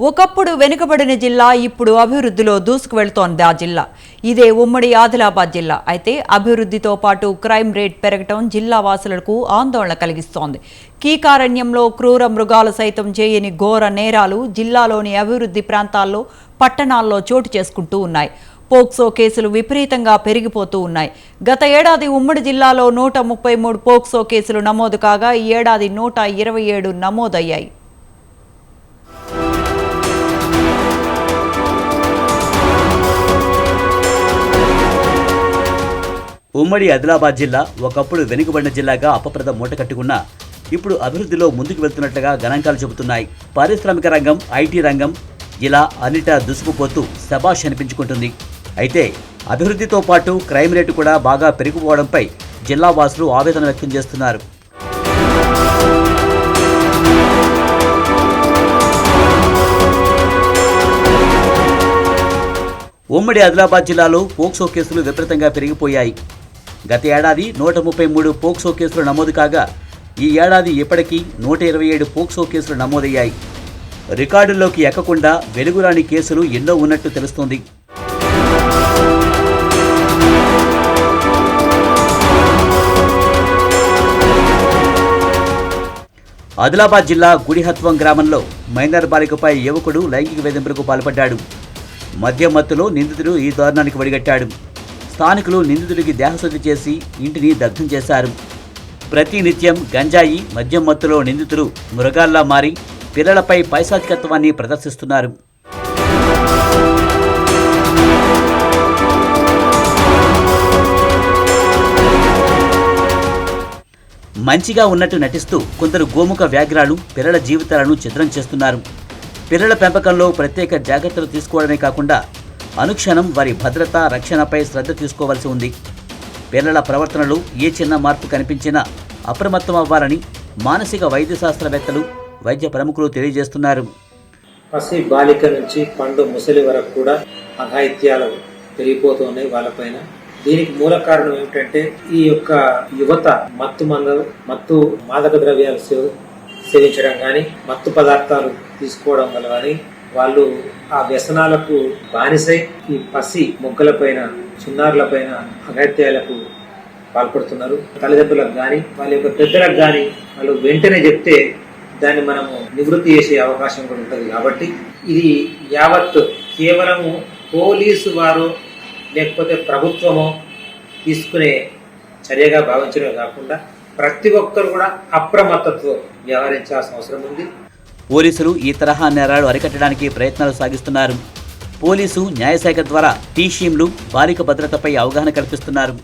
ఒకప్పుడు వెనుకబడిన జిల్లా ఇప్పుడు అభివృద్ధిలో దూసుకువెళ్తోంది ఆ జిల్లా. ఇదే ఉమ్మడి ఆదిలాబాద్ జిల్లా. అయితే అభివృద్ధితో పాటు క్రైమ్ రేట్ పెరగటం జిల్లా వాసులకు ఆందోళన కలిగిస్తోంది. కీకారణ్యంలో క్రూర మృగాలు సైతం చేయని ఘోర నేరాలు జిల్లాలోని అభివృద్ధి ప్రాంతాల్లో, పట్టణాల్లో చోటు చేసుకుంటూ ఉన్నాయి. పోక్సో కేసులు విపరీతంగా పెరిగిపోతూ ఉన్నాయి. గత ఏడాది ఉమ్మడి జిల్లాలో 133 పోక్సో కేసులు నమోదు కాగా ఈ ఏడాది 127 నమోదయ్యాయి. ఉమ్మడి ఆదిలాబాద్ జిల్లా ఒకప్పుడు వెనుకబడిన జిల్లాగా అపప్రద మూట కట్టుకున్నా ఇప్పుడు అభివృద్ధిలో ముందుకు వెళ్తున్నట్లుగా గణాంకాలు చెబుతున్నాయి. పారిశ్రామిక రంగం, ఐటీ రంగం ఇలా అన్నిటా దూసుకుపోతూ శభాష్ అనిపించుకుంటుంది. అయితే అభివృద్ధితో పాటు క్రైమ్ రేటు కూడా బాగా పెరిగిపోవడంపై జిల్లా వాసులు ఆవేదన వ్యక్తం చేస్తున్నారు. ఉమ్మడి ఆదిలాబాద్ జిల్లాలో పోక్సో కేసులు విపరీతంగా పెరిగిపోయాయి. గత ఏడాది 133 పోక్సో కేసులు నమోదు కాగా ఈ ఏడాది ఇప్పటికీ 127 పోక్సో కేసులు నమోదయ్యాయి. రికార్డుల్లోకి ఎక్కకుండా వెలుగురాని కేసులు ఎన్నో ఉన్నట్టు తెలుస్తోంది. ఆదిలాబాద్ జిల్లా గుడిహత్వం గ్రామంలో మైనర్ బాలికపై యువకుడు లైంగిక వేధింపులకు పాల్పడ్డాడు. మద్యం మత్తులో నిందితుడు ఈ దారుణానికి వడిగట్టాడు. స్థానికులు నిందితుడికి దేహశుద్ధి చేసి ఇంటిని దగ్ధం చేశారు. ప్రతి నిత్యం గంజాయి, మద్యం మత్తులో నిందితులు మృగాల్లా మారి పిల్లలపై పైశాచికత్వాన్ని ప్రదర్శిస్తున్నారు. మంచిగా ఉన్నట్టు నటిస్తూ కొందరు గోముఖ వ్యాఘ్రాలు పిల్లల జీవితాలను ఛిద్రం చేస్తున్నారు. పిల్లల పెంపకంలో ప్రత్యేక జాగ్రత్తలు తీసుకోవడమే కాకుండా అనుక్షణం వారి భద్రత, రక్షణపై శ్రద్ధ తీసుకోవాల్సి ఉంది. పిల్లల ప్రవర్తనలో ఏ చిన్న మార్పు కనిపించినా అప్రమత్తం అవ్వాలని మానసిక వైద్య శాస్త్రవేత్తలు, వైద్య ప్రముఖులు తెలియజేస్తున్నారు. పసి బాలిక నుంచి పండు ముసలి వరకు కూడా అఘాయిత్యాలు పెరిగిపోతున్నాయి వాళ్ళపైన. దీనికి మూల కారణం ఏమిటంటే ఈ యొక్క యువత మత్తు మాదక ద్రవ్యాలు సేవించడం కానీ, మత్తు పదార్థాలు తీసుకోవడం వల్ల కానీ వాళ్ళు ఆ వ్యసనాలకు బానిసై ఈ పసి మొగ్గలపైన, చిన్నారులపైన అఘాయిత్యాలకు పాల్పడుతున్నారు. తల్లిదండ్రులకు కానీ, వాళ్ళ యొక్క పెద్దలకు కానీ వాళ్ళు వెంటనే చెప్తే దాన్ని మనము నివృత్తి చేసే అవకాశం కూడా ఉంటుంది. కాబట్టి ఇది యావత్ కేవలము పోలీసు వారు లేకపోతే ప్రభుత్వమో తీసుకునే చర్యగా భావించడమే కాకుండా ప్రతి ఒక్కరు కూడా అప్రమత్తతో వ్యవహరించాల్సిన అవసరం ఉంది. పోలీసులు ఈ తరహా నేరాలు అరికట్టడానికి ప్రయత్నాలు సాగిస్తున్నారు. పోలీసు, న్యాయశాఖ ద్వారా టీషీంలు బాలిక భద్రతపై అవగాహన కల్పిస్తున్నారు.